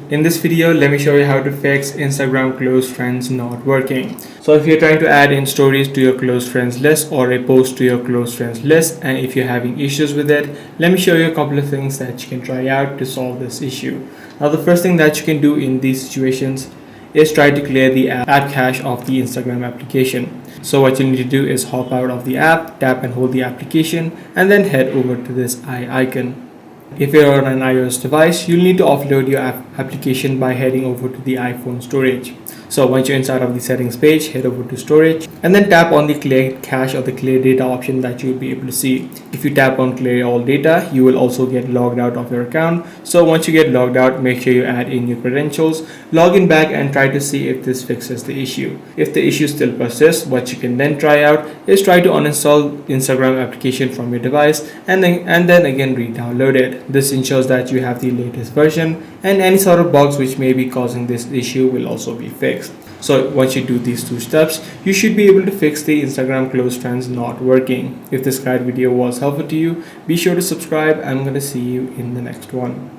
In this video, let me show you how to fix Instagram close friends not working. So if you're trying to add in stories to your close friends list or a post to your close friends list, and if you're having issues with it, let me show you a couple of things that you can try out to solve this issue. Now the first thing that you can do in these situations is try to clear the app cache of the Instagram application. So what you need to do is hop out of the app, tap and hold the application, and then head over to this eye icon. If you're on an iOS device, you'll need to offload your application by heading over to the iPhone storage. So once you're inside of the settings page, head over to storage and then tap on the clear cache or the clear data option that you'll be able to see. If you tap on clear all data, you will also get logged out of your account. So once you get logged out, make sure you add in your credentials, log in back and try to see if this fixes the issue. If the issue still persists, what you can then try out is try to uninstall Instagram application from your device and then again re-download it. This ensures that you have the latest version and any sort of bugs which may be causing this issue will also be fixed. So once you do these two steps, you should be able to fix the Instagram close friends not working. If this guide video was helpful to you, be sure to subscribe. I'm going to see you in the next one.